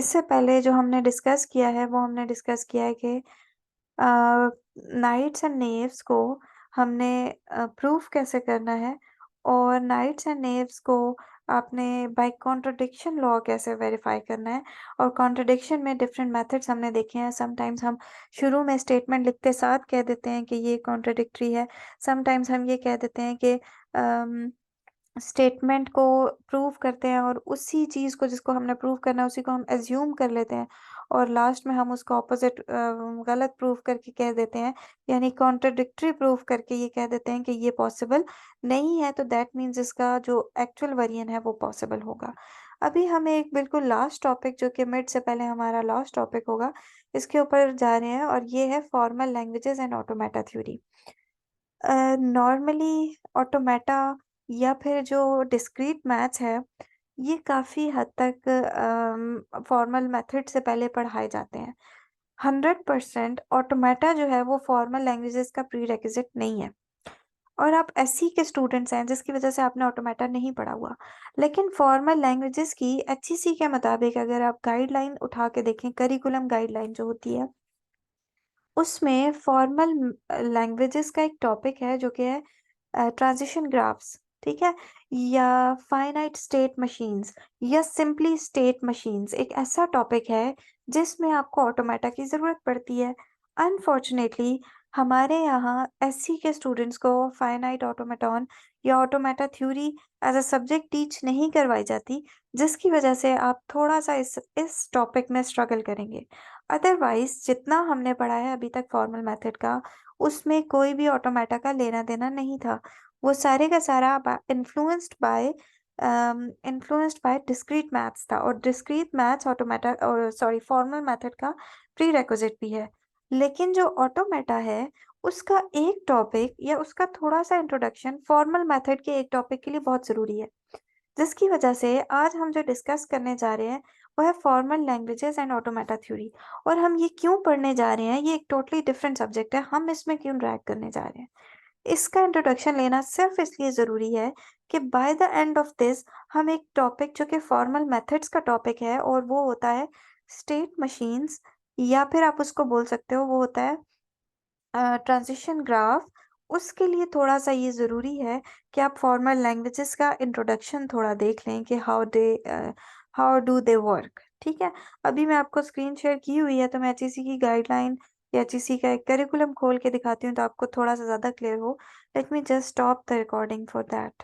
इससे पहले जो हमने डिस्कस किया है वो हमने डिस्कस किया है कि नाइट्स एंड नेव्स को हमने प्रूफ कैसे करना है, और नाइट्स एंड नेव्स को आपने बाय कॉन्ट्रडिक्शन लॉ कैसे वेरीफाई करना है। और कॉन्ट्रडिक्शन में डिफरेंट मेथड्स हमने देखे हैं। समटाइम्स हम शुरू में स्टेटमेंट लिखते साथ कह देते हैं कि ये कॉन्ट्रडिक्टरी है। समटाइम्स हम ये कह देते हैं कि स्टेटमेंट को प्रूव करते हैं और उसी चीज़ को जिसको हमने प्रूव करना है उसी को हम एज्यूम कर लेते हैं, और लास्ट में हम उसका ऑपोजिट गलत प्रूव करके कह देते हैं, यानी कॉन्ट्रडिक्टरी प्रूव करके ये कह देते हैं कि ये पॉसिबल नहीं है, तो दैट मीन्स इसका जो एक्चुअल वेरिएंट है वो पॉसिबल होगा। अभी हम एक बिल्कुल लास्ट टॉपिक, जो कि मिड से पहले हमारा लास्ट टॉपिक होगा, इसके ऊपर जा रहे हैं, और ये है formal languages and automata theory. Normally automata या फिर जो डिस्क्रीट मैथ्स है, ये काफ़ी हद तक फॉर्मल मेथड से पहले पढ़ाए जाते हैं। 100% ऑटोमेटा जो है वो फॉर्मल लैंग्वेजेस का प्रीरेक्विजिट नहीं है। और आप एससी के स्टूडेंट्स हैं जिसकी वजह से आपने ऑटोमेटा नहीं पढ़ा हुआ, लेकिन फॉर्मल लैंग्वेजेस की एचईसी के मुताबिक अगर आप गाइडलाइन उठा के देखें, करिकुलम गाइडलाइन जो होती है, उसमें फॉर्मल लैंग्वेजेस का एक टॉपिक है जो कि है ट्रांजिशन ग्राफ्स, ठीक है, या फाइनाइट स्टेट मशीन्स, या सिंपली स्टेट मशीन्स। एक ऐसा टॉपिक है जिसमें आपको ऑटोमेटा की ज़रूरत पड़ती है। अनफॉर्चुनेटली हमारे यहाँ एससी के स्टूडेंट्स को फाइनाइट ऑटोमेटॉन या automata theory as a subject teach नहीं करवाई जाती, जिसकी वजह से आप थोड़ा सा इस टॉपिक में स्ट्रगल करेंगे। अदरवाइज जितना हमने पढ़ा है अभी तक फॉर्मल मेथड का, उसमें कोई भी ऑटोमेटा का लेना देना नहीं था। वो सारे का सारा इन्फ्लुएंस्ड बाय डिस्क्रीट मैथ्स था, और डिस्क्रीट मैथ्स ऑटोमेटा और सॉरी फॉर्मल मेथड का प्री रेक्विजिट भी है। लेकिन जो ऑटोमेटा है, उसका एक टॉपिक या उसका थोड़ा सा इंट्रोडक्शन फॉर्मल मेथड के एक टॉपिक के लिए बहुत ज़रूरी है, जिसकी वजह से आज हम जो डिस्कस करने जा रहे हैं वो है formal languages and automata theory. और हम ये क्यों पढ़ने जा रहे हैं, ये एक टोटली डिफरेंट सब्जेक्ट है, हम इसमें क्यों ड्रैग करने जा रहे हैं, इसका इंट्रोडक्शन लेना सिर्फ इसलिए ज़रूरी है कि by the end of this हम एक टॉपिक जो कि फॉर्मल मेथड्स का टॉपिक है, और वो होता है स्टेट मशीन्स, या फिर आप उसको बोल सकते हो वो होता है ट्रांजिशन ग्राफ। उसके लिए थोड़ा सा ये ज़रूरी है कि आप फॉर्मल लैंग्वेजेस का इंट्रोडक्शन थोड़ा देख लें कि हाउ डू दे वर्क, ठीक है। अभी मैं आपको स्क्रीन शेयर की हुई है, तो मैं एचईसी की गाइडलाइन या एचईसी का एक करिकुलम खोल के दिखाती हूँ तो आपको थोड़ा सा ज़्यादा क्लियर हो। Let me just stop the recording for that.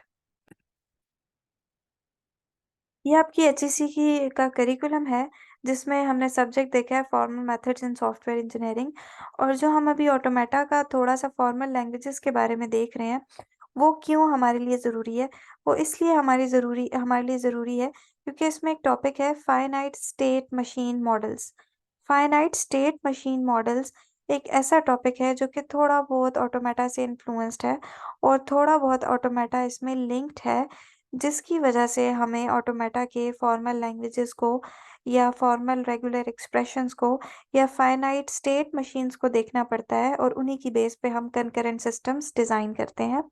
ये आपकी एचईसी की का करिकुलम है, जिसमें हमने सब्जेक्ट देखा है formal methods in software engineering. और जो हम अभी ऑटोमेटा का थोड़ा सा फॉर्मल लैंग्वेजेस के बारे में देख रहे हैं, वो क्यों हमारे लिए ज़रूरी है, वो इसलिए हमारे लिए ज़रूरी है क्योंकि इसमें एक टॉपिक है finite state machine models. Finite state machine models एक ऐसा टॉपिक है जो कि थोड़ा बहुत ऑटोमेटा से इन्फ्लुएंस्ड है, और थोड़ा बहुत ऑटोमेटा इसमें लिंक्ड है, जिसकी वजह से हमें ऑटोमेटा के फॉर्मल लैंग्वेजेस को या फॉर्मल रेगुलर एक्सप्रेशंस को या फाइनाइट स्टेट मशीन्स को देखना पड़ता है, और उन्हीं की बेस पे हम कंकरेंट सिस्टम्स डिज़ाइन करते हैं,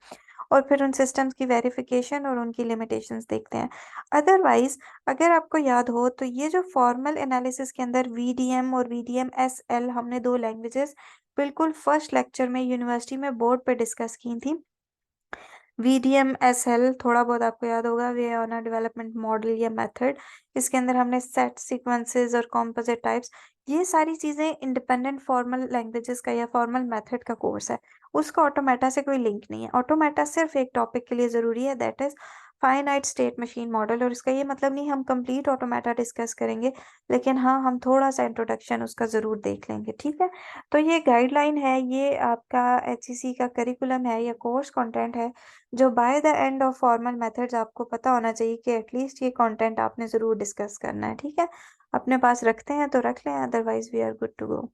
और फिर उन सिस्टम्स की वेरिफिकेशन और उनकी लिमिटेशंस देखते हैं। अदरवाइज अगर आपको याद हो तो ये जो फॉर्मल एनालिसिस के अंदर वीडीएम और वीडीएम एसएल, हमने दो लैंग्वेजेस बिल्कुल फर्स्ट लेक्चर में यूनिवर्सिटी में बोर्ड पे डिस्कस की थी। VDMSL थोड़ा बहुत आपको याद होगा, वे ऑन अ डेवलपमेंट मॉडल या मेथड। इसके अंदर हमने सेट सीक्वेंसेस और कॉम्पोजिट टाइप्स, ये सारी चीज़ें इंडिपेंडेंट फॉर्मल लैंग्वेजेस का या फॉर्मल मेथड का कोर्स है। उसका ऑटोमेटा से कोई लिंक नहीं है। ऑटोमेटा सिर्फ एक टॉपिक के लिए ज़रूरी है, that is finite state machine model. और इसका ये मतलब नहीं हम कंप्लीट ऑटोमेटा डिस्कस करेंगे, लेकिन हाँ हम थोड़ा सा इंट्रोडक्शन उसका ज़रूर देख लेंगे, ठीक है। तो ये गाइडलाइन है, ये आपका एचईसी का करिकुलम है या कोर्स कंटेंट है, जो by the end of formal methods आपको पता होना चाहिए कि एटलीस्ट ये कंटेंट आपने ज़रूर डिस्कस करना है, ठीक है। अपने पास रखते हैं तो रख लें, otherwise we are good to go.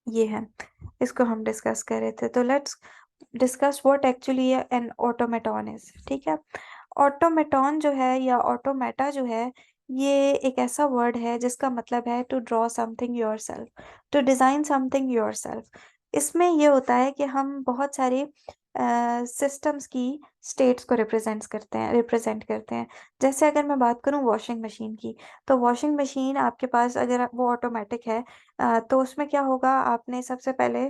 ये है, इसको हम डिस्कस कर रहे थे, तो let's discuss what actually an automaton is, ठीक है। ऑटोमेटॉन जो है या ऑटोमेटा जो है, ये एक ऐसा वर्ड है जिसका मतलब है to draw something yourself, to design something yourself. इसमें ये होता है कि हम बहुत सारे सिस्टम्स की स्टेट्स को रिप्रेजेंट करते हैं। जैसे अगर मैं बात करूं वॉशिंग मशीन की, तो वॉशिंग मशीन आपके पास अगर वो ऑटोमेटिक है, तो उसमें क्या होगा, आपने सबसे पहले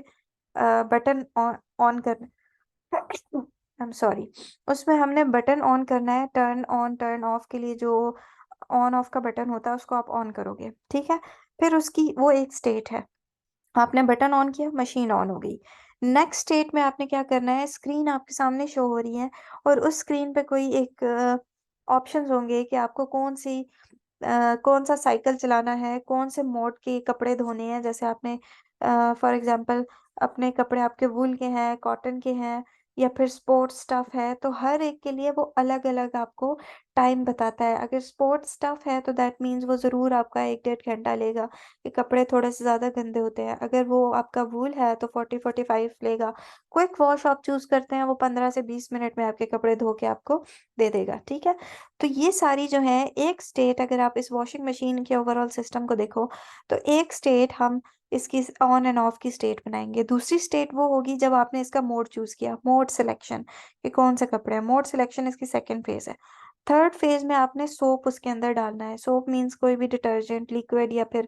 बटन ऑन ऑन करना आई एम सॉरी, उसमें हमने बटन ऑन करना है, टर्न ऑन टर्न ऑफ के लिए जो ऑन ऑफ का बटन होता है उसको आप ऑन करोगे, ठीक है। फिर उसकी वो एक स्टेट है, आपने बटन ऑन किया, मशीन ऑन हो गई। नेक्स्ट स्टेट में आपने क्या करना है, स्क्रीन आपके सामने शो हो रही है और उस स्क्रीन पे कोई एक ऑप्शंस होंगे कि आपको कौन सा साइकिल चलाना है, कौन से मोड के कपड़े धोने हैं। जैसे आपने फॉर एग्जांपल अपने कपड़े आपके वूल के हैं, कॉटन के हैं, या फिर स्पोर्ट्स स्टफ है, तो हर एक के लिए वो अलग अलग आपको टाइम बताता है। अगर स्पोर्ट्स स्टफ है तो दैट मीन्स वो ज़रूर आपका 1 डेढ़ घंटा लेगा, कि कपड़े थोड़े से ज़्यादा गंदे होते हैं। अगर वो आपका वूल है तो 40-45 लेगा। क्विक वॉश आप चूज़ करते हैं, वो 15 से 20 मिनट में आपके कपड़े धो के आपको दे देगा, ठीक है। तो ये सारी जो है एक स्टेट, अगर आप इस वॉशिंग मशीन के ओवरऑल सिस्टम को देखो, तो एक स्टेट हम इसकी ऑन एंड ऑफ की स्टेट बनाएंगे। दूसरी स्टेट वो होगी जब आपने इसका मोड चूज किया, मोड सिलेक्शन, कि कौन से कपड़े हैं। मोड सिलेक्शन इसकी सेकंड फेज है। थर्ड फेज में आपने सोप उसके अंदर डालना है। सोप मीन्स कोई भी डिटर्जेंट लिक्विड, या फिर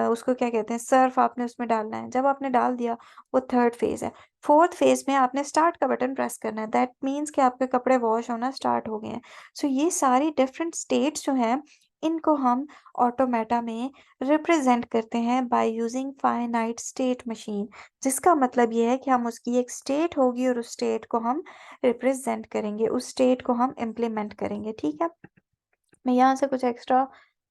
उसको क्या कहते हैं, सर्फ आपने उसमें डालना है। जब आपने डाल दिया, वो थर्ड फेज है। फोर्थ फेज में आपने स्टार्ट का बटन प्रेस करना है, दैट मीन्स कि आपके कपड़े वॉश होना स्टार्ट हो गए हैं। सो ये सारी डिफरेंट स्टेट्स जो हैं, इनको हम ऑटोमेटा में रिप्रेजेंट करते हैं by using finite state machine. जिसका मतलब ये है कि हम उसकी एक स्टेट होगी और उस स्टेट को हम रिप्रेजेंट करेंगे, उस स्टेट को हम इम्प्लीमेंट करेंगे, ठीक है। मैं यहाँ से कुछ एक्स्ट्रा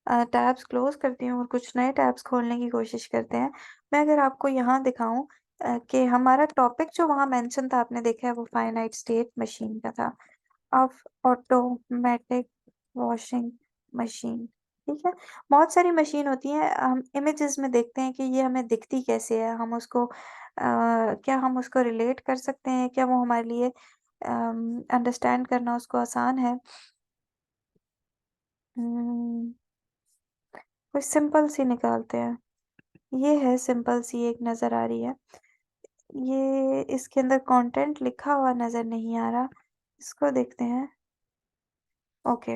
टैब्स क्लोज करती हूँ और कुछ नए टैब्स खोलने की कोशिश करते हैं। मैं अगर आपको यहाँ दिखाऊं कि हमारा टॉपिक जो वहाँ मेंशन था, आपने देखा है, वो फाइनाइट स्टेट मशीन का था, ऑफ ऑटोमेटिक वॉशिंग मशीन, ठीक है। बहुत सारी मशीन होती हैं, हम इमेजेस में देखते हैं कि ये हमें दिखती कैसे है, हम उसको क्या हम उसको रिलेट कर सकते हैं, क्या वो हमारे लिए अंडरस्टैंड करना उसको आसान है। हम्म, कोई सिंपल सी निकालते हैं। ये है सिंपल सी, एक नज़र आ रही है। ये इसके अंदर कंटेंट लिखा हुआ नज़र नहीं आ रहा, इसको देखते हैं। ओके,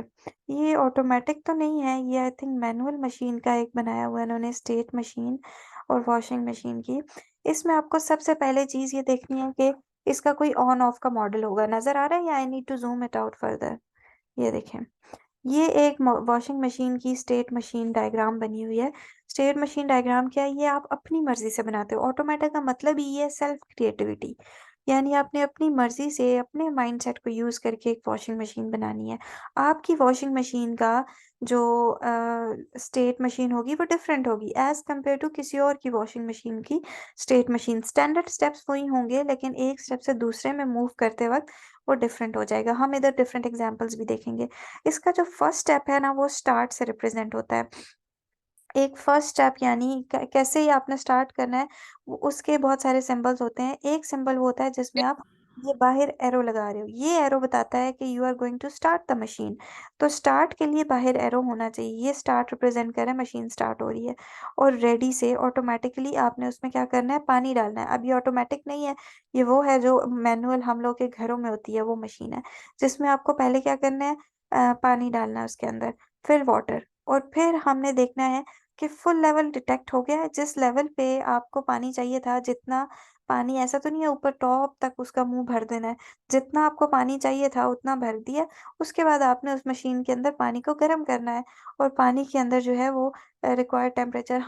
ये ऑटोमेटिक तो नहीं है, ये आई थिंक मैनुअल मशीन का एक बनाया हुआ है इन्होंने, स्टेट मशीन और वॉशिंग मशीन की। इसमें आपको सबसे पहले चीज़ ये देखनी है कि इसका कोई ऑन ऑफ का मॉडल होगा। नज़र आ रहा है या I need to zoom it out further? ये देखें, ये एक वॉशिंग मशीन की स्टेट मशीन डायग्राम बनी हुई है। स्टेट मशीन डायग्राम क्या है, ये आप अपनी मर्जी से बनाते हो। ऑटोमेटिक का मतलब ही ये है सेल्फ क्रिएटिविटी, यानी आपने अपनी मर्जी से अपने माइंडसेट को यूज करके एक वॉशिंग मशीन बनानी है। आपकी वॉशिंग मशीन का जो स्टेट मशीन होगी वो डिफरेंट होगी एज कम्पेयर टू किसी और की वॉशिंग मशीन की स्टेट मशीन। स्टैंडर्ड स्टेप्स वही होंगे, लेकिन एक स्टेप से दूसरे में मूव करते वक्त वो डिफरेंट हो जाएगा। हम इधर डिफरेंट एग्जांपल्स भी देखेंगे। इसका जो फर्स्ट स्टेप है ना, वो स्टार्ट से रिप्रेजेंट होता है। एक फर्स्ट स्टेप यानी कैसे ही आपने स्टार्ट करना है, उसके बहुत सारे सिंबल्स होते हैं। एक सिंबल वो होता है जिसमें आप ये बाहर एरो लगा रहे हो, ये एरो बताता है कि you are going to start the machine. तो स्टार्ट के लिए बाहर एरो होना चाहिए, ये स्टार्ट रिप्रेजेंट कर रहा है, मशीन स्टार्ट हो रही है। और रेडी से ऑटोमेटिकली आपने उसमें क्या करना है, पानी डालना है। अब ये ऑटोमेटिक नहीं है, ये वो है जो मैनुअल हम लोग के घरों में होती है, वो मशीन है जिसमें आपको पहले क्या करना है, पानी डालना है उसके अंदर, फिर वाटर, और फिर हमने देखना है कि फुल लेवल डिटेक्ट हो गया है। जिस लेवल पे आपको पानी चाहिए था, जितना पानी, ऐसा तो नहीं है ऊपर टॉप तक उसका मुंह भर देना है, जितना आपको पानी चाहिए था उतना भर दिया। उसके बाद आपने उस मशीन के अंदर पानी को गर्म करना है, और पानी के अंदर जो है वो रिक्वायर्ड टेम्परेचर,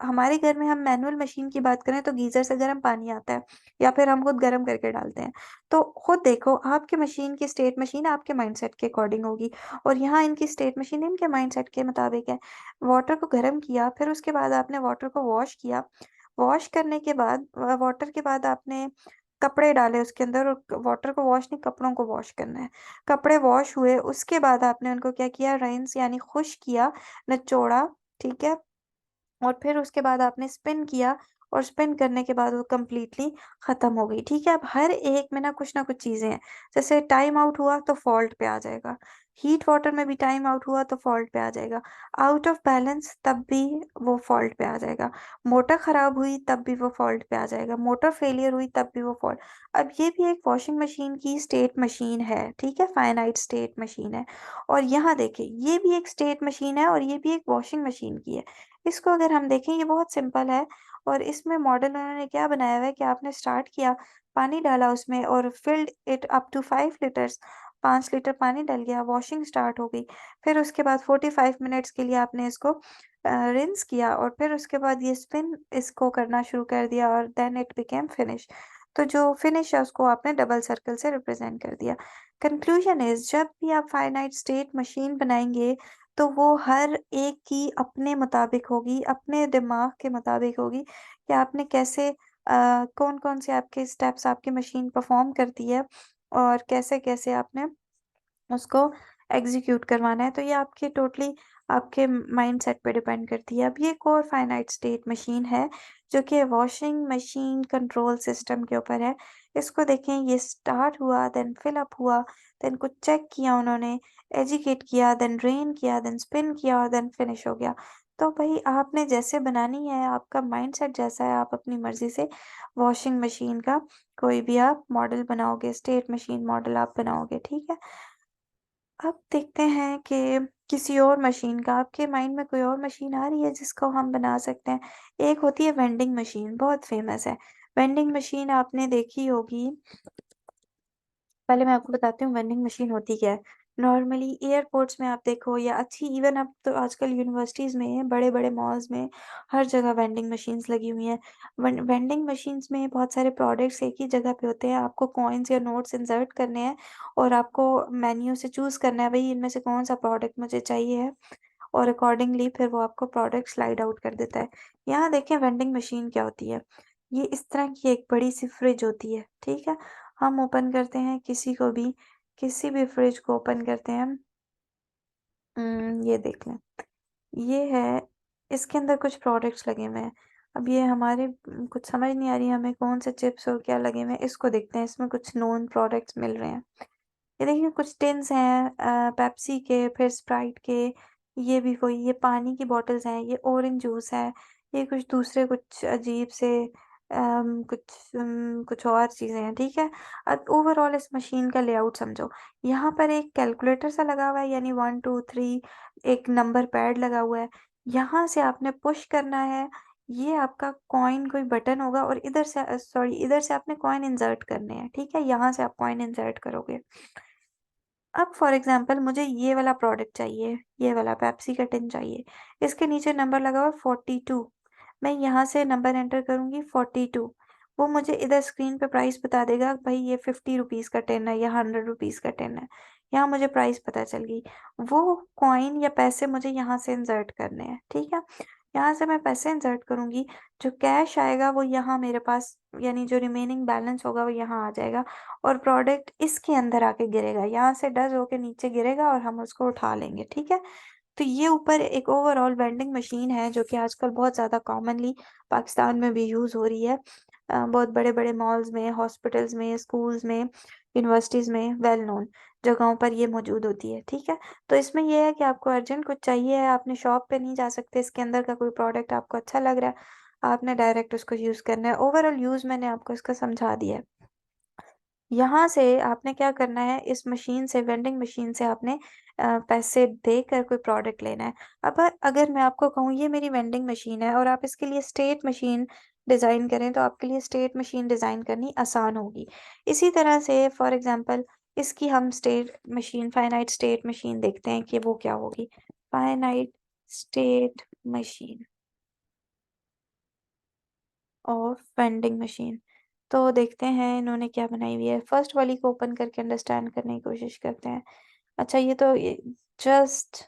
हमारे घर में हम मैनुअल मशीन की बात करें तो गीजर से गर्म पानी आता है, या फिर हम खुद गर्म करके डालते हैं। तो खुद देखो, आपके मशीन की स्टेट मशीन आपके माइंडसेट के अकॉर्डिंग होगी, और यहाँ इनकी स्टेट मशीन इनके माइंडसेट के मुताबिक है। वाटर को गर्म किया, फिर उसके बाद आपने वाटर को वॉश किया। वॉश करने के बाद, वाटर के बाद आपने कपड़े डाले उसके अंदर, और वाटर को वॉश नहीं, कपड़ों को वॉश करना है। कपड़े वॉश हुए, उसके बाद आपने उनको क्या किया, रिंस यानी खुश किया, निचोड़ा, ठीक है। और फिर उसके बाद आपने स्पिन किया, और स्पिन करने के बाद वो कंप्लीटली खत्म हो गई, ठीक है। अब हर एक में ना कुछ चीजें हैं। जैसे टाइम आउट हुआ तो फॉल्ट पे आ जाएगा, हीट वाटर में भी टाइम आउट हुआ तो फॉल्ट पे आ जाएगा, आउट ऑफ बैलेंस तब भी वो फॉल्ट पे आ जाएगा, मोटर खराब हुई तब भी वो फॉल्ट पे आ जाएगा, मोटर फेलियर हुई तब भी वो फॉल्ट। अब ये भी एक वॉशिंग मशीन की स्टेट मशीन है, ठीक है, फाइनाइट स्टेट मशीन है। और यहाँ देखिए ये भी एक स्टेट मशीन है और ये भी एक वॉशिंग मशीन की है। इसको अगर हम देखें ये बहुत सिंपल है। और इसमें मॉडल उन्होंने क्या बनाया हुआ है कि आपने स्टार्ट किया, पानी डाला उसमें और filled it up to 5 litres, 5 litre पानी डल गया, वॉशिंग स्टार्ट हो गई। फिर उसके बाद 45 मिनट्स के लिए आपने इसको रिंस किया और फिर उसके बाद ये स्पिन इसको करना शुरू कर दिया और देन इट बिकेम फिनिश। तो जो फिनिश है उसको आपने डबल सर्कल से रिप्रेजेंट कर दिया। कंक्लूजन इज जब भी आप फाइनाइट स्टेट मशीन बनाएंगे तो वो हर एक की अपने मुताबिक होगी, अपने दिमाग के मुताबिक होगी कि आपने कैसे कौन-कौन से आपके स्टेप्स आपकी मशीन परफॉर्म करती है और कैसे-कैसे आपने उसको एग्जीक्यूट करवाना है। तो ये आपके टोटली आपके माइंडसेट पे डिपेंड करती है। अब ये एक और फाइनाइट स्टेट मशीन है जो कि वॉशिंग मशीन कंट्रोल सिस्टम के ऊपर है। इसको देखें, ये स्टार्ट हुआ, देन फिल अप हुआ, देन कुछ चेक किया उन्होंने, एजुकेट किया, देन ड्रेन किया, देन स्पिन किया और देन फिनिश हो गया। तो भई आपने जैसे बनानी है, आपका माइंडसेट जैसा है, आप अपनी मर्ज़ी से वॉशिंग मशीन का कोई भी आप मॉडल बनाओगे, स्टेट मशीन मॉडल आप बनाओगे, ठीक है? अब देखते हैं कि किसी और मशीन का, आपके माइंड में कोई और मशीन आ रही है जिसको हम बना सकते हैं? एक होती है वेंडिंग मशीन, बहुत फ़ेमस है। वेंडिंग मशीन आपने देखी होगी। पहले मैं आपको बताती हूँ वेंडिंग मशीन होती क्या है। नॉर्मली एयरपोर्ट्स में आप देखो या अच्छी इवन अब तो आजकल यूनिवर्सिटीज़ में, बड़े-बड़े मॉल्स में हर जगह वेंडिंग मशीन्स लगी हुई हैं। वेंडिंग मशीन्स में बहुत सारे प्रोडक्ट्स एक ही जगह पे होते हैं। आपको कॉइन्स या नोट्स इंसर्ट करने हैं और आपको मेन्यू से चूज़ करना है भई इनमें से कौन-सा प्रोडक्ट मुझे चाहिए है और अकॉर्डिंगली फिर वो आपको प्रोडक्ट स्लाइड आउट कर देता है। यहाँ देखें वेंडिंग मशीन क्या होती है। ये इस तरह की एक बड़ी-सी फ्रिज होती है, ठीक है? हम ओपन करते हैं किसी भी फ्रिज को ओपन करते हैं। ये देख लें, ये है, इसके अंदर कुछ प्रोडक्ट्स लगे हुए हैं। अब ये हमारे कुछ समझ नहीं आ रही है हमें कौन से चिप्स और क्या लगे हुए हैं, इसको देखते हैं, इसमें कुछ नोन प्रोडक्ट्स मिल रहे हैं। ये देखिए कुछ टिन्स हैं पेप्सी के, फिर स्प्राइट के, ये भी वही, ये पानी की बॉटल्स हैं, ये ऑरेंज जूस है, ये कुछ दूसरे कुछ अजीब से कुछ और चीज़ें हैं, ठीक है? अब ओवरऑल इस मशीन का लेआउट समझो। यहाँ पर एक कैलकुलेटर सा लगा हुआ है यानी 1, 2, 3 एक नंबर पैड लगा हुआ है। यहाँ से आपने पुश करना है, ये आपका कॉइन कोई बटन होगा और इधर से सॉरी इधर से आपने कॉइन इंसर्ट करने हैं, ठीक है? यहाँ से आप कॉइन इंसर्ट करोगे। अब फॉर एग्ज़ाम्पल मुझे ये वाला प्रोडक्ट चाहिए, ये वाला पेप्सी का टिन चाहिए। इसके नीचे नंबर लगा हुआ है 42। मैं यहाँ से नंबर एंटर करूँगी 42। वो मुझे इधर स्क्रीन पे प्राइस बता देगा भाई ये 50 रुपीज़ का टिन है या 100 रुपीज़ का टिन है। यहाँ मुझे प्राइस पता चल गई। वो कॉइन या पैसे मुझे यहाँ से इंसर्ट करने हैं, ठीक है? यहाँ से मैं पैसे इंसर्ट करूँगी, जो कैश आएगा वो यहाँ मेरे पास यानी जो रिमेनिंग बैलेंस होगा वो यहाँ आ जाएगा और प्रोडक्ट इसके अंदर आके गिरेगा, यहाँ से डज़ होके नीचे गिरेगा और हम उसको उठा लेंगे, ठीक है? तो ये ऊपर एक ओवरऑल वेंडिंग मशीन है जो कि आजकल बहुत ज़्यादा कॉमनली पाकिस्तान में भी यूज़ हो रही है। बहुत बड़े-बड़े मॉल्स में, हॉस्पिटल्स में, स्कूल्स में, यूनिवर्सिटीज़ में वेल नोन जगहों पर ये मौजूद होती है, ठीक है? तो इसमें ये है कि आपको अर्जेंट कुछ चाहिए है, आपने शॉप पे नहीं जा सकते, इसके अंदर का कोई प्रोडक्ट आपको अच्छा लग रहा है, आपने डायरेक्ट उसको यूज़ करना है। ओवरऑल यूज़ मैंने आपको इसका समझा दिया है। यहाँ से आपने क्या करना है, इस मशीन से वेंडिंग मशीन से आपने पैसे देकर कोई प्रोडक्ट लेना है। अब अगर मैं आपको कहूँ ये मेरी वेंडिंग मशीन है और आप इसके लिए स्टेट मशीन डिज़ाइन करें तो आपके लिए स्टेट मशीन डिज़ाइन करनी आसान होगी। इसी तरह से फॉर एग्ज़ाम्पल इसकी हम state machine finite state machine देखते हैं कि वो क्या होगी। फाइनाइट स्टेट मशीन और वेंडिंग मशीन। तो देखते हैं इन्होंने क्या बनाई हुई है। फर्स्ट वाली को ओपन करके अंडरस्टैंड करने की कोशिश करते हैं। अच्छा ये जस्ट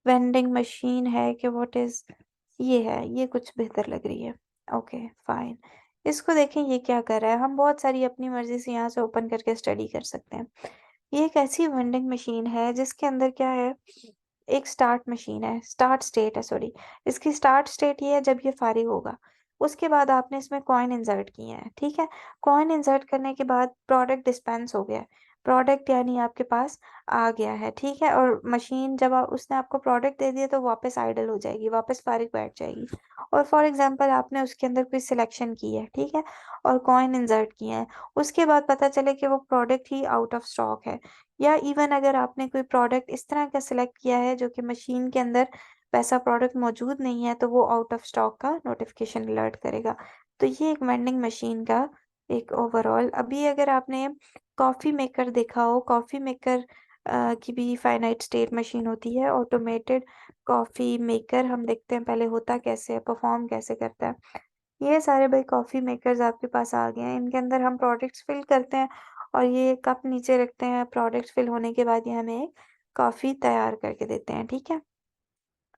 वेंडिंग मशीन है कि व्हाट इज़ ये है, ये कुछ बेहतर लग रही है। Okay fine. इसको देखें ये क्या कर रहा है, हम बहुत सारी अपनी मर्ज़ी से यहाँ से ओपन करके स्टडी कर सकते हैं। ये एक ऐसी वेंडिंग मशीन है जिसके अंदर क्या है, एक स्टार्ट मशीन है, स्टार्ट स्टेट है सॉरी। इसकी स्टार्ट स्टेट ये है जब ये फ़ारिग होगा। उसके बाद आपने इसमें कॉइन इंसर्ट किए हैं, ठीक है? कॉइन इंसर्ट करने के बाद प्रोडक्ट डिस्पेंस हो गया है। प्रोडक्ट यानी आपके पास आ गया है, ठीक है? और मशीन जब उसने आपको प्रोडक्ट दे दिया तो वापस आइडल हो जाएगी, वापस फारिग बैठ जाएगी। और फॉर एग्जांपल आपने उसके अंदर कोई सिलेक्शन की है, ठीक है? और कॉइन इंसर्ट किए हैं, उसके बाद पता चले कि वो product he out of stock है, या इवन अगर आपने कोई प्रोडक्ट इस तरह का सिलेक्ट किया है जो कि मशीन के अंदर वैसा प्रोडक्ट मौजूद नहीं है, तो वो आउट ऑफ स्टॉक का नोटिफिकेशन अलर्ट करेगा। तो ये एक वेंडिंग मशीन का एक ओवरऑल। अभी अगर आपने कॉफ़ी मेकर देखा हो, कॉफ़ी मेकर की भी फाइनाइट स्टेट मशीन होती है। ऑटोमेटेड कॉफ़ी मेकर हम देखते हैं पहले होता कैसे है, परफॉर्म कैसे करता है। ये सारे भाई कॉफ़ी मेकर्स आपके पास आ गए हैं। इनके अंदर हम प्रोडक्ट्स फिल करते हैं और ये कप नीचे रखते हैं। प्रोडक्ट्स फिल होने के बाद ये हमें कॉफ़ी तैयार करके देते हैं, ठीक है?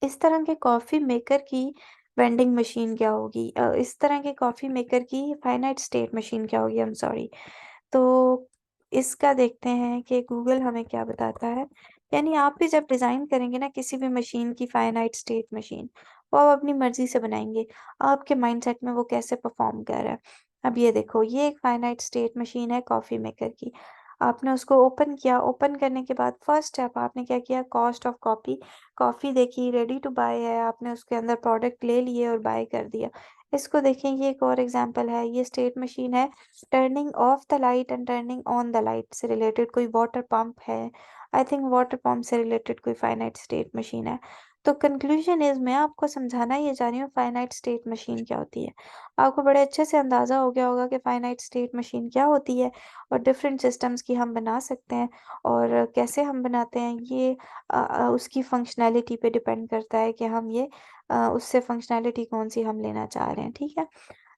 इस तरह के कॉफ़ी मेकर की वेंडिंग मशीन क्या होगी? इस तरह के कॉफ़ी मेकर की फाइनाइट स्टेट मशीन क्या होगी? I am sorry. तो इसका देखते हैं कि गूगल हमें क्या बताता है। यानी आप भी जब डिज़ाइन करेंगे ना किसी भी मशीन की फाइनाइट स्टेट मशीन, वो आप अपनी मर्ज़ी से बनाएँगे। आपके माइंडसेट में वो कैसे परफ़ॉर्म कर रहा है। अब ये देखो, ये एक फाइनाइट स्टेट मशीन है कॉफ़ी मेकर की। आपने उसको ओपन किया, ओपन करने के बाद फर्स्ट स्टेप आपने क्या किया, कॉस्ट ऑफ कॉफ़ी देखी, रेडी टू बाय है, आपने उसके अंदर प्रोडक्ट ले लिए और बाय कर दिया। इसको देखें, ये एक और एग्ज़ाम्पल है, ये स्टेट मशीन है turning of the light and turning on the light से रिलेटेड कोई वाटर पंप है। आई थिंक वाटर पंप से रिलेटेड कोई फाइनाइट स्टेट मशीन है। तो कंक्लूजन इज़, मैं आपको समझाना ये चाह रही हूँ फाइनाइट स्टेट मशीन क्या होती है। आपको बड़े अच्छे से अंदाज़ा हो गया होगा कि फाइनाइट स्टेट मशीन क्या होती है और डिफरेंट सिस्टम्स की हम बना सकते हैं और कैसे हम बनाते हैं ये उसकी फंक्शनैलिटी पे डिपेंड करता है कि हम ये उससे फंक्शनैलिटी कौन-सी हम लेना चाह रहे हैं, ठीक है?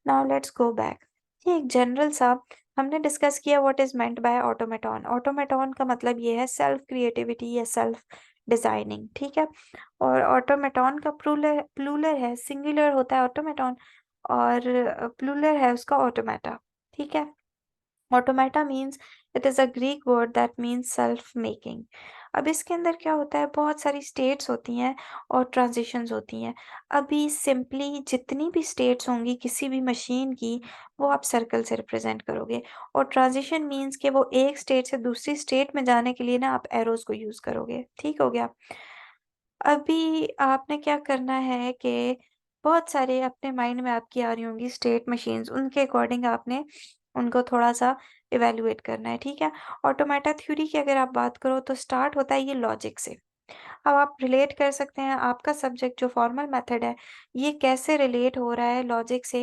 Now let's go back. ये एक जनरल सा हमने डिस्कस किया what is meant by automaton. Automaton का मतलब ये है सेल्फ क्रिएटिविटी या सेल्फ डिज़ाइनिंग, ठीक है? और ऑटोमेटन का प्लूरल है, सिंगुलर होता है ऑटोमेटन और प्लूरल है उसका ऑटोमेटा, ठीक है? Automata means it is a Greek word that means self making. अब इसके अंदर क्या होता है, बहुत सारी स्टेट्स होती हैं और ट्रांजिशंस होती हैं। अभी सिंपली जितनी भी स्टेट्स होंगी किसी भी मशीन की, वो आप सर्कल से रिप्रेजेंट करोगे और ट्रांजिशन मीन्स कि वो एक स्टेट से दूसरी स्टेट में जाने के लिए ना आप एरोज़ को यूज़ करोगे, ठीक हो गया? अभी आपने क्या करना है कि बहुत सारे अपने माइंड में आपकी आ रही होंगी स्टेट मशीन्स, उनके अकॉर्डिंग आपने उनको थोड़ा-सा इवैल्यूएट करना है, ठीक है? ऑटोमेटा थ्योरी की अगर आप बात करो तो स्टार्ट होता है ये लॉजिक से। अब आप रिलेट कर सकते हैं आपका सब्जेक्ट जो फॉर्मल मेथड है, ये कैसे रिलेट हो रहा है लॉजिक से।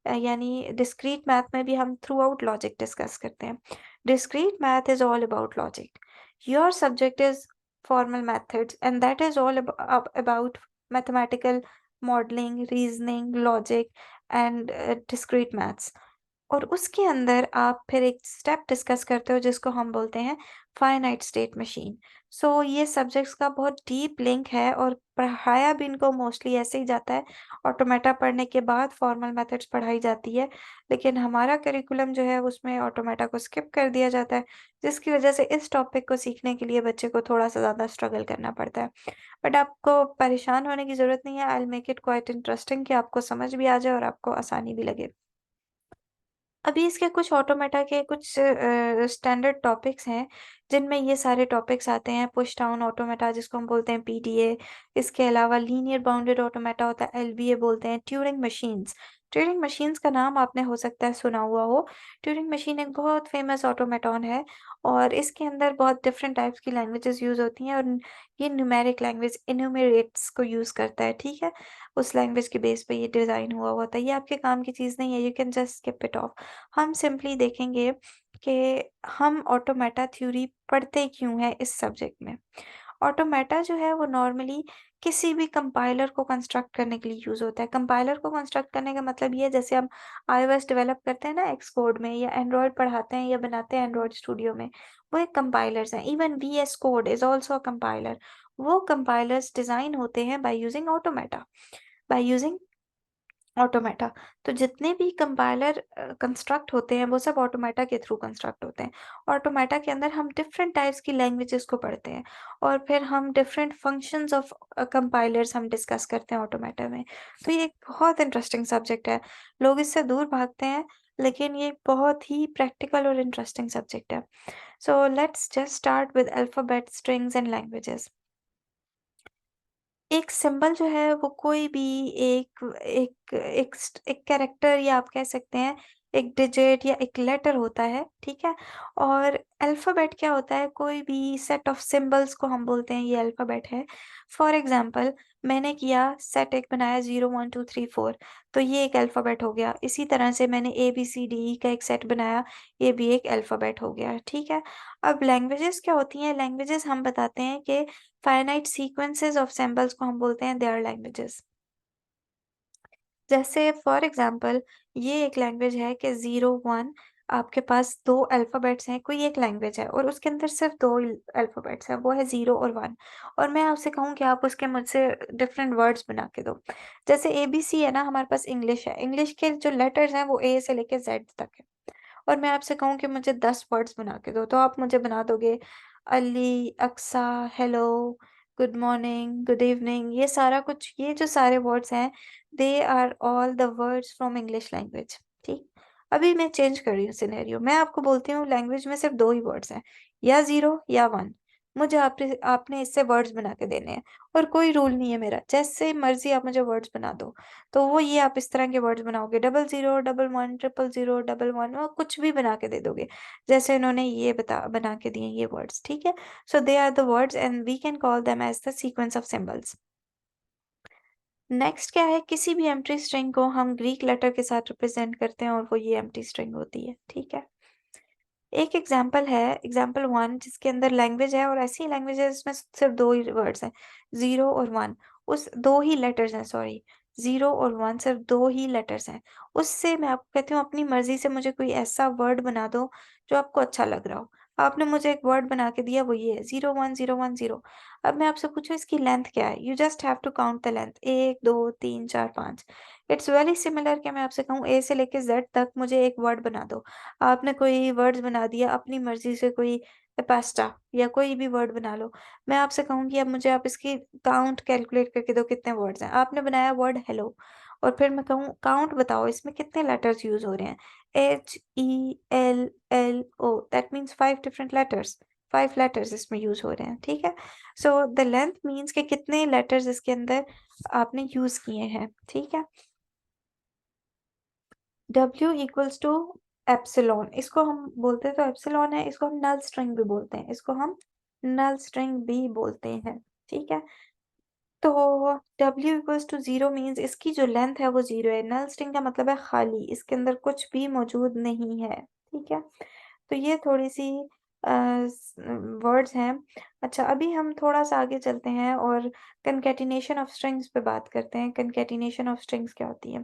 यानी डिस्क्रीट मैथ में भी हम थ्रू आउट लॉजिक डिस्कस करते हैं। Discrete math is all about logic. Your subject is formal methods and that is all about mathematical modeling, reasoning, logic and discrete maths। और उसके अंदर आप फिर एक स्टेप डिस्कस करते हो जिसको हम बोलते हैं फाइनाइट स्टेट मशीन। सो ये सब्जेक्ट्स का बहुत डीप लिंक है और पढ़ाया भी इनको मोस्टली ऐसे ही जाता है। ऑटोमेटा पढ़ने के बाद फॉर्मल मेथड्स पढ़ाई जाती है, लेकिन हमारा करिकुलम जो है उसमें ऑटोमेटा को स्किप कर दिया जाता है, जिसकी वजह से इस टॉपिक को सीखने के लिए बच्चे को थोड़ा-सा ज़्यादा स्ट्रगल करना पड़ता है। बट आपको परेशान होने की ज़रूरत नहीं है, I will make it quite interesting कि आपको समझ भी आ जाए और आपको आसानी भी लगे। अभी इसके कुछ ऑटोमेटा के कुछ स्टैंडर्ड टॉपिक्स हैं, जिनमें ये सारे टॉपिक्स आते हैं। पुश डाउन ऑटोमेटा जिसको हम बोलते हैं पीडीए, इसके अलावा लीनियर बाउंडेड ऑटोमेटा होता है, एलबीए बोलते हैं। ट्यूरिंग मशीन्स, ट्यूरिंग मशीन्स का नाम आपने हो सकता है सुना हुआ हो। ट्यूरिंग मशीन एक बहुत फेमस ऑटोमेटन है और इसके अंदर बहुत डिफरेंट टाइप्स की लैंग्वेजेस यूज़ होती हैं और ये न्यूमेरिक लैंग्वेज इन्यूमरेट्स को यूज़ करता है, ठीक है? उस लैंग्वेज के बेस पे ये डिज़ाइन हुआ हुआ था। ये आपके काम की चीज़ नहीं है, you can just skip it of. हम सिंपली देखेंगे कि हम ऑटोमेटा थ्योरी पढ़ते क्यों हैं इस सब्जेक्ट में। ऑटोमेटा जो है वो नॉर्मली किसी भी कंपाइलर को कंस्ट्रक्ट करने के लिए यूज़ होता है। कंपाइलर को कंस्ट्रक्ट करने का मतलब ये है जैसे हम आईओएस डेवलप करते हैं ना एक्स कोड में, या एंड्रॉयड पढ़ाते हैं या बनाते हैं एंड्रॉयड स्टूडियो में, वो एक कंपाइलर्स हैं। Even VS Code is also a compiler. वो कंपाइलर्स डिज़ाइन होते हैं by using automata, by using automata. तो जितने भी कंपाइलर कंस्ट्रक्ट होते हैं वो सब ऑटोमेटा के थ्रू कंस्ट्रक्ट होते हैं। ऑटोमेटा के अंदर हम डिफरेंट टाइप्स की लैंग्वेजेस को पढ़ते हैं और फिर हम डिफरेंट फंक्शंस ऑफ कंपाइलर्स हम डिस्कस करते हैं ऑटोमेटा में। तो ये एक बहुत इंटरेस्टिंग सब्जेक्ट है। लोग इससे दूर भागते हैं, लेकिन ये बहुत ही प्रैक्टिकल और इंटरेस्टिंग सब्जेक्ट है। So let's just start with alphabet, strings and languages. एक सिंबल जो है वो कोई भी एक एक एक एक कैरेक्टर या आप कह सकते हैं एक डिजिट या एक लेटर होता है, ठीक है? और अल्फ़ाबेट क्या होता है? कोई भी सेट ऑफ सिंबल्स को हम बोलते हैं ये अल्फ़ाबेट है। फॉर एग्ज़ाम्पल मैंने किया सेट एक बनाया 0 1 2 3 4 तो ये एक अल्फ़ाबेट हो गया। इसी तरह से मैंने ABCDE का एक सेट बनाया, ये भी एक अल्फ़ाबेट हो गया, ठीक है? अब लैंग्वेजेज़ क्या होती हैं? लैंग्वेजेज़ हम बताते हैं कि फाइनाइट सीक्वेंसेस ऑफ सिंबल्स को हम बोलते हैं दे आर लैंग्वेजेस। जैसे फॉर एग्जांपल ये एक लैंग्वेज है कि 0 1 आपके पास 2 अल्फ़ाबेट्स हैं, कोई एक लैंग्वेज है और उसके अंदर सिर्फ़ 2 अल्फ़ाबेट्स हैं, वो है 0 और 1 और मैं आपसे कहूँ कि आप उसके मुझसे डिफरेंट वर्ड्स बना के दो। जैसे एबीसी है ना हमारे पास इंग्लिश है, इंग्लिश के जो लेटर्स हैं वो ए से लेके ज़ेड तक है। और मैं आपसे कहूँ कि मुझे 10 वर्ड्स बना के दो, तो आप मुझे बना दोगे Ali, Aqsa, hello, good morning, good evening ये सारा कुछ ये जो सारे वर्ड्स हैं, they are all the words from English language, ठीक? अभी मैं चेंज कर रही हूँ सिनेरियो, मैं आपको बोलती हूँ लैंग्वेज में सिर्फ 2 ही वर्ड्स हैं, या 0 या 1 मुझे आपने आपने इससे वर्ड्स बना के देने हैं और कोई रूल नहीं है मेरा, जैसे मर्ज़ी आप मुझे वर्ड्स बना दो। तो वो ये आप इस तरह के वर्ड्स बनाओगे 00, 11, 000, 11 और कुछ भी बना के दे दोगे। जैसे इन्होंने ये बना के दिए ये वर्ड्स, ठीक है? So they are the words and we can call them as the sequence of symbols. Next क्या है किसी भी एम्प्टी स्ट्रिंग को हम ग्रीक लेटर के साथ रिप्रेजेंट करते हैं और वो ये एम्प्टी स्ट्रिंग होती है, ठीक है? एक एग्जाम्पल है एग्जाम्पल 1 जिसके अंदर लैंग्वेज है और ऐसी लैंग्वेज है जिसमें सिर्फ 2 ही वर्ड्स हैं, 0 और 1 उस 2 ही लेटर्स हैं सॉरी 0 और 1 सिर्फ 2 ही लेटर्स हैं। उससे मैं आपको कहती हूँ अपनी मर्ज़ी से मुझे कोई ऐसा वर्ड बना दो जो आपको अच्छा लग रहा हो। आपने मुझे एक वर्ड बना के दिया वो ये है 0 1 0 1 0 अब मैं आपसे पूछूँ इसकी लेंथ क्या है? You just have to count the length 1 2 3 4 5 it's very similar कि मैं आपसे कहूँ ए से लेके ज़ेड तक मुझे एक वर्ड बना दो। आपने कोई वर्ड्स बना दिया अपनी मर्ज़ी से कोई पास्ता या कोई भी वर्ड बना लो। मैं आपसे कहूँगी अब मुझे आप इसकी काउंट कैलकुलेट करके दो कितने वर्ड्स हैं। आपने बनाया वर्ड हेलो और फिर मैं कहूँ काउंट बताओ इसमें कितने लेटर्स यूज़ हो रहे हैं? HELLO that means 5 different letters 5 letters इसमें यूज़ हो रहे हैं, ठीक है? सो द लेंथ मीन्स कि कितने लेटर्स इसके अंदर आपने यूज़ किए हैं, ठीक है? W इक्वल्स टू एप्सिलॉन इसको हम बोलते तो एप्सिलॉन है, इसको हम नल स्ट्रिंग भी बोलते हैं, इसको हम नल स्ट्रिंग भी बोलते हैं, ठीक है? तो W इक्वल्स टू 0 मीन्स इसकी जो लेंथ है वो 0 है, नल स्ट्रिंग का मतलब है खाली, इसके अंदर कुछ भी मौजूद नहीं है, ठीक है? तो ये थोड़ी-सी वर्ड्स हैं। अच्छा अभी हम थोड़ा-सा आगे चलते हैं और कनकैटिनेशन ऑफ स्ट्रिंग्स पे बात करते हैं, कनकैटिनेशन ऑफ स्ट्रिंग्स क्या होती है?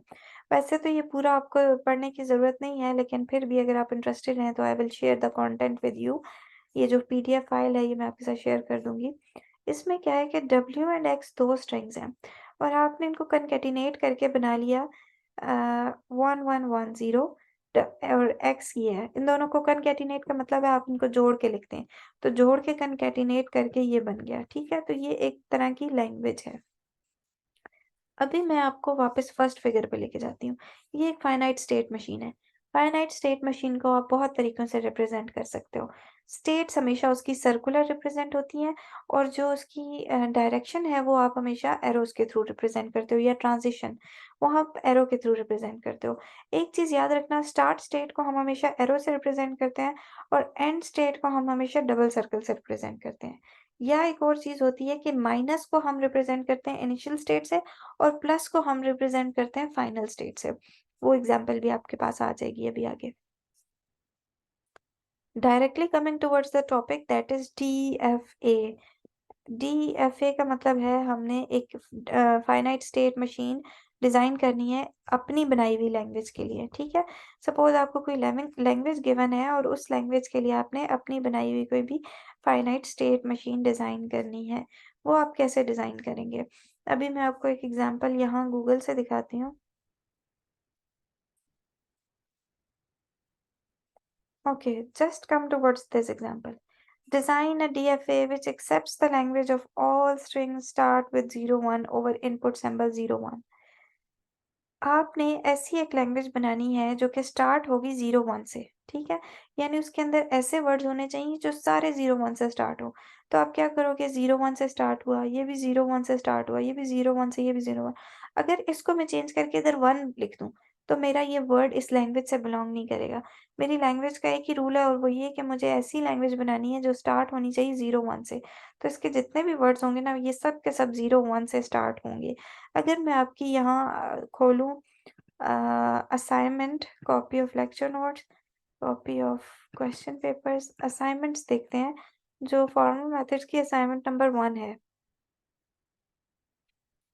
वैसे तो ये पूरा आपको पढ़ने की ज़रूरत नहीं है, लेकिन फिर भी अगर आप इंटरेस्टेड हैं तो I will share the content with you. ये जो पीडीएफ फाइल है ये मैं आपके साथ शेयर कर दूँगी। इसमें क्या है कि W एंड X 2 स्ट्रिंग्स हैं और आपने इनको कनकैटिनेट करके बना लिया 1 1 1 0 और X ये है। इन दोनों को कनकैटिनेट का मतलब है आप इनको जोड़ के लिखते हैं। तो जोड़ के कनकैटिनेट करके ये बन गया, ठीक है? तो ये एक तरह की लैंग्वेज है। अभी मैं आपको वापस फर्स्ट फिगर पे लेके जाती हूँ। ये एक फाइनाइट स्टेट मशीन है। फाइनाइट स्टेट मशीन को आप बहुत तरीकों से रिप्रेज़ेंट कर सकते हो। स्टेट्स हमेशा उसकी सर्कुलर रिप्रेज़ेंट होती हैं और जो उसकी डायरेक्शन है वो आप हमेशा एरोज़ के थ्रू रिप्रेज़ेंट करते हो या ट्रांज़िशन वो आप एरो के थ्रू रिप्रेज़ेंट करते हो। एक चीज़ याद रखना स्टार्ट स्टेट को हम हमेशा एरो से रिप्रेज़ेंट करते हैं और एंड स्टेट को हम हमेशा डबल सर्कल से रिप्रेज़ेंट करते हैं। या एक और चीज़ होती है कि माइनस को हम रिप्रेज़ेंट करते हैं इनिशियल स्टेट से और प्लस को हम रिप्रेजेंट करते हैं फाइनल स्टेट से। वो एग्ज़ाम्पल भी आपके पास आ जाएगी अभी आगे। Directly coming towards the topic that is DFA. DFA का मतलब है हमने एक फाइनाइट स्टेट मशीन डिज़ाइन करनी है अपनी बनाई हुई लैंग्वेज के लिए, ठीक है? सपोज़ आपको कोई लैंग्वेज गिवन है और उस लैंग्वेज के लिए आपने अपनी बनाई हुई कोई भी फाइनाइट स्टेट मशीन डिज़ाइन करनी है। वो आप कैसे डिज़ाइन करेंगे? अभी मैं आपको एक एग्ज़ाम्पल यहाँ गूगल से दिखाती हूँ। Okay, just come towards this example. Design a DFA which accepts the language of all strings start with 01 over input symbol 01. आपने ऐसी एक लैंग्वेज बनानी है जो कि स्टार्ट होगी 0-1 से, ठीक है? यानी उसके अंदर ऐसे वर्ड्स होने चाहिए जो सारे 0-1 से स्टार्ट हो। तो आप क्या करोगे 0-1 से स्टार्ट हुआ, ये भी 0-1 से स्टार्ट हुआ, ये भी 0-1 से, ये भी 0-1। अगर इसको मैं चेंज करके इधर 1 लिख दूँ, तो मेरा ये वर्ड इस लैंग्वेज से बिलॉन्ग नहीं करेगा। मेरी लैंग्वेज का एक ही रूल है और वो ये है कि मुझे ऐसी लैंग्वेज बनानी है जो स्टार्ट होनी चाहिए 0-1 से। तो इसके जितने भी वर्ड्स होंगे ना, ये सब के सब 0-1 से स्टार्ट होंगे। अगर मैं आपकी यहाँ खोलूँ assignment, copy of lecture notes, copy of question papers, assignments देखते हैं, जो फॉर्मल मेथड्स की असाइनमेंट नंबर 1 है,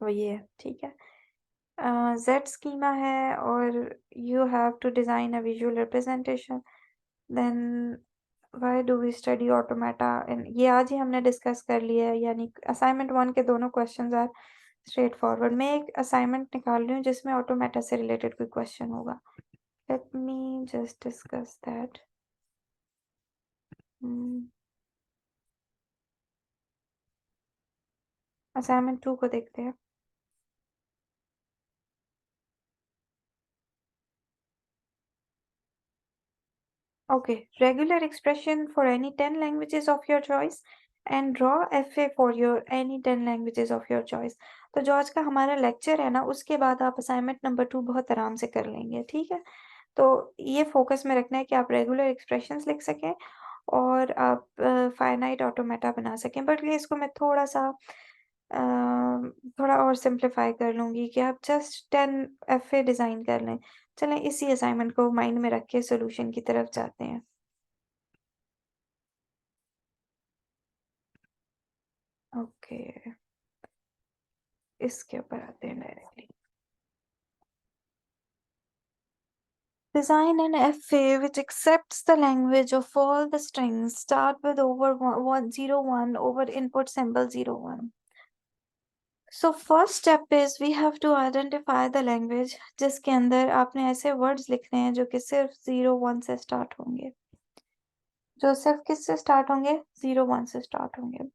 वो ये है, ठीक है? जेड स्कीमा है और you have to design a visual representation, then why do we study automata and ये आज ही हमने डिस्कस कर लिया है, यानी असाइनमेंट 1 के दोनों क्वेश्चंस आर स्ट्रेट फॉरवर्ड। मैं एक असाइनमेंट निकाल रही हूँ जिसमें ऑटोमेटा से रिलेटेड कोई क्वेश्चन होगा। Let me just discuss that. Assignment 2 को देखते हैं। Okay, regular expression for any 10 languages of your choice and draw FA for your any 10 languages of your choice. तो जो आज का हमारा लेक्चर है ना, उसके बाद आप असाइनमेंट नंबर 2 बहुत आराम से कर लेंगे, ठीक है? तो ये फोकस में रखना है कि आप रेगुलर एक्सप्रेशंस लिख सकें और आप फाइनाइट ऑटोमेटा बना सकें। बट ये इसको मैं थोड़ा-सा थोड़ा और सिम्प्लीफाई कर लूँगी कि आप जस्ट 10 एफए डिज़ाइन कर लें। चलें इसी असाइनमेंट को माइंड में रख के सॉल्यूशन की तरफ जाते हैं। ओके, इसके ऊपर आते हैं directly. Design an FA which accepts the language of all the strings start with over 101 over input symbol 01. So first step is we have to identify the language जिसके अंदर आपने ऐसे words लिखने हैं जो कि सिर्फ 01 से start होंगे, जो सिर्फ किससे start होंगे 01 से start होंगे।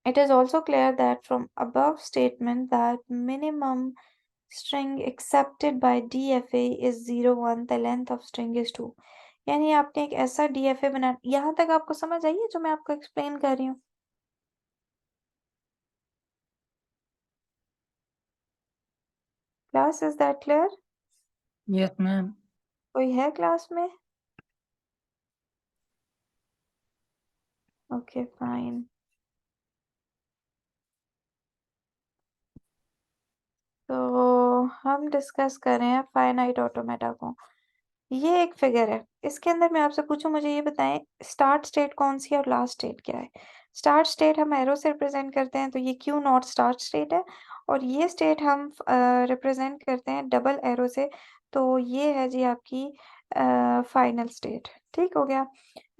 It is also clear that from above statement that minimum string accepted by DFA is 01, the length of string is 2। यानी आपने एक ऐसा DFA बना, यहाँ तक आपको समझ आई है जो मैं आपको एक्सप्लेन कर रही हूँ? Class is that clear? Yes, ma'am. कोई है क्लास में? Okay fine. तो हम डिस्कस कर रहे हैं फाइनाइट ऑटोमेटा को। ये एक फिगर है, इसके अंदर मैं आपसे पूछूं, मुझे ये बताएं स्टार्ट स्टेट कौन सी है और लास्ट स्टेट क्या है? स्टार्ट स्टेट हम एरो से रिप्रेजेंट करते हैं, तो ये क्यू नॉट स्टार्ट स्टेट है, और ये स्टेट हम रिप्रेजेंट करते हैं डबल एरो से, तो ये है जी आपकी फाइनल स्टेट। ठीक हो गया?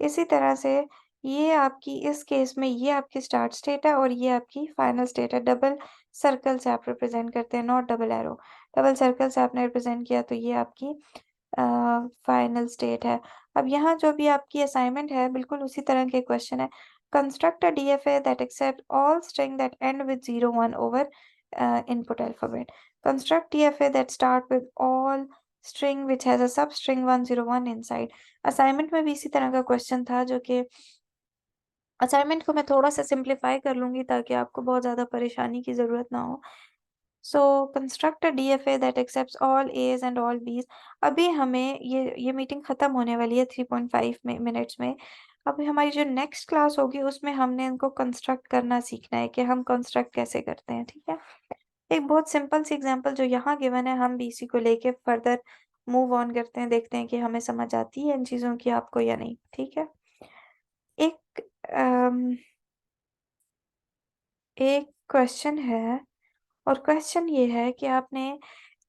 इसी तरह से ये आपकी इस केस में ये आपकी स्टार्ट स्टेट है और ये आपकी फाइनल स्टेट है। डबल सर्कल से आप रिप्रेजेंट करते हैं, not double arrow. Double circle से आपने रिप्रेजेंट किया तो ये आपकी फाइनल स्टेट है। अब यहाँ जो भी आपकी असाइनमेंट है बिल्कुल उसी तरह के क्वेश्चन है। Construct a DFA that accept all string that end with 01 over input alphabet. Construct DFA that start with all string which has a substring 101 inside. Assignment में भी इसी तरह का क्वेश्चन था, जो कि असाइनमेंट को मैं थोड़ा सा सिंप्लीफाई कर लूंगी ताकि आपको बहुत ज़्यादा परेशानी की ज़रूरत ना हो। So construct a DFA that accepts all A's and all B's। अभी हमें ये मीटिंग ख़त्म होने वाली है 3.5 मिनट्स में। अभी हमारी जो नेक्स्ट क्लास होगी उसमें हमने इनको कंस्ट्रक्ट करना सीखना है कि हम कंस्ट्रक्ट कैसे करते हैं, ठीक है? एक बहुत सिंपल सी एग्जांपल जो यहाँ गिवन है, हम भी इसी को लेके फर्दर मूव ऑन करते हैं, देखते हैं कि हमें समझ आती है इन चीज़ों की आपको या नहीं, ठीक है? एक एक क्वेश्चन है और क्वेश्चन ये है कि आपने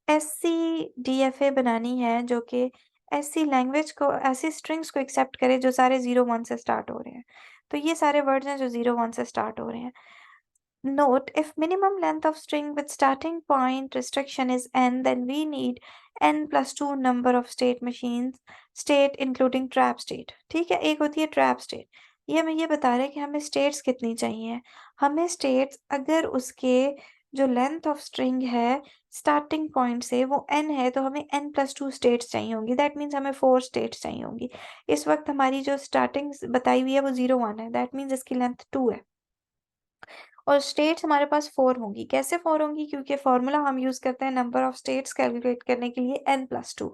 ऐसी DFA बनानी है जो कि ऐसी लैंग्वेज को, ऐसी स्ट्रिंग्स को एक्सेप्ट करे जो सारे 01 से स्टार्ट हो रहे हैं। तो ये सारे वर्ड्स हैं जो 01 से स्टार्ट हो रहे हैं। Note, if minimum length of string with starting point restriction is n, then we need n plus 2 number of state machines, state including trap state। ठीक है, एक होती है trap state। ये हमें ये बता रहे हैं कि हमें states कितनी चाहिए। हमें states अगर उसके जो लेंथ ऑफ स्ट्रिंग है स्टार्टिंग पॉइंट से वो n है, तो हमें n+2 स्टेट्स चाहिए होंगी। दैट मीन्स हमें 4 स्टेट्स चाहिए होंगी। इस वक्त हमारी जो स्टार्टिंग बताई हुई है वो 0 1 है। दैट मीन्स इसकी लेंथ 2 है और स्टेट्स हमारे पास 4 होंगी। कैसे 4 होंगी? क्योंकि फॉर्मूला हम यूज करते हैं नंबर ऑफ स्टेट्स कैलकुलेट करने के लिए n+2।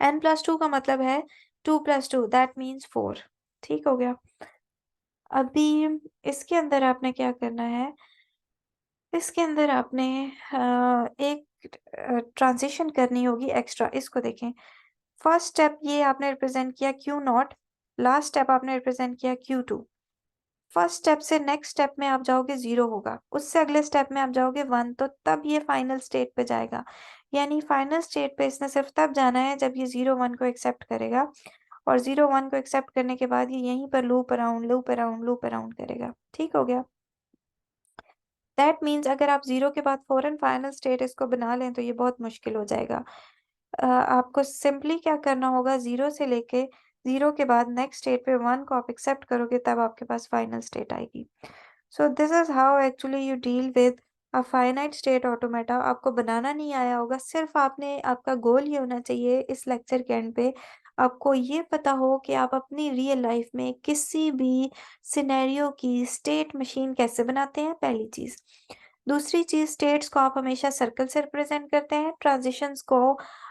n+2 का मतलब है 2+2 दैट मीन्स 4। ठीक हो गया। अभी इसके अंदर आपने क्या करना है, इसके अंदर आपने एक ट्रांजिशन करनी होगी एक्स्ट्रा। इसको देखें, फर्स्ट स्टेप ये आपने रिप्रेजेंट किया Q0, लास्ट स्टेप आपने रिप्रेजेंट किया Q2। फर्स्ट स्टेप से नेक्स्ट स्टेप में आप जाओगे 0 होगा, उससे अगले स्टेप में आप जाओगे 1, तो तब ये फाइनल स्टेट पे जाएगा। यानी फाइनल स्टेट पे इसने सिर्फ तब जाना है जब ये 0 1 को एक्सेप्ट करेगा, और 0 1 को एक्सेप्ट करने के बाद ये यहीं पर loop around loop around loop around करेगा। ठीक हो गया। दैट मीन्स अगर आप 0 के बाद फौरन फाइनल स्टेट इसको बना लें तो ये बहुत मुश्किल हो जाएगा। आपको सिंपली क्या करना होगा, 0 से लेके 0 के बाद नेक्स्ट स्टेट पे 1 को आप एक्सेप्ट करोगे तब आपके पास फाइनल स्टेट आएगी। So this is how actually you deal with a finite state automata. आपको बनाना नहीं आया होगा, सिर्फ आपने, आपका गोल ये होना चाहिए इस लेक्चर के एंड पे आपको ये पता हो कि आप अपनी रियल लाइफ में किसी भी सिनेरियो की स्टेट मशीन कैसे बनाते हैं, पहली चीज। दूसरी चीज, स्टेट्स को आप हमेशा सर्कल से रिप्रेजेंट करते हैं, ट्रांजिशंस को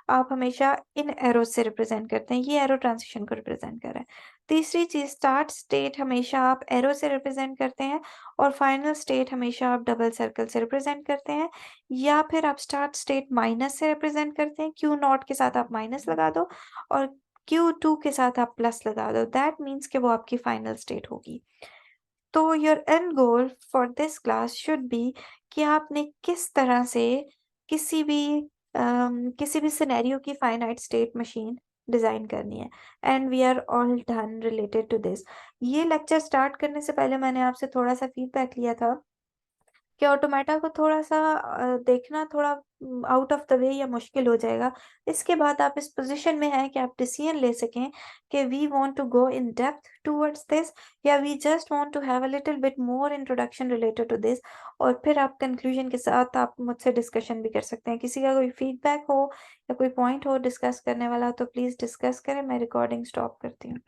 आप हमेशा इन एरो से रिप्रेजेंट करते हैं। ये एरो ट्रांजिशन को रिप्रेजेंट कर रहा है। तीसरी चीज, स्टार्ट स्टेट हमेशा आप एरो से रिप्रेजेंट करते हैं और फाइनल स्टेट हमेशा आप डबल सर्कल से रिप्रेजेंट करते हैं, या फिर आप स्टार्ट स्टेट माइनस से रिप्रेजेंट करते हैं। Q0 के साथ आप माइनस लगा दो और Q2 के साथ आप प्लस लगा दो। दैट मीन्स कि वो आपकी फाइनल स्टेट होगी। तो your and goal for this class should be कि आपने किस तरह से किसी भी किसी भी सिनेरियो की फाइनाइट स्टेट मशीन डिजाइन करनी है। And we are all done related to this. ये लेक्चर स्टार्ट करने से पहले मैंने आपसे थोड़ा सा फीडबैक लिया था कि ऑटोमेटा को थोड़ा सा देखना थोड़ा आउट ऑफ द वे या मुश्किल हो जाएगा। इसके बाद आप इस पोजीशन में हैं कि आप डिसीजन ले सकें कि we want to go in depth towards this, या we just want to have a little bit more introduction related to this, और फिर आप कंक्लूजन के साथ आप मुझसे डिस्कशन भी कर सकते हैं। किसी का कोई फीडबैक हो या कोई पॉइंट हो डिस्कस करने वाला तो प्लीज़ डिस्कस करें। मैं रिकॉर्डिंग स्टॉप करती हूँ।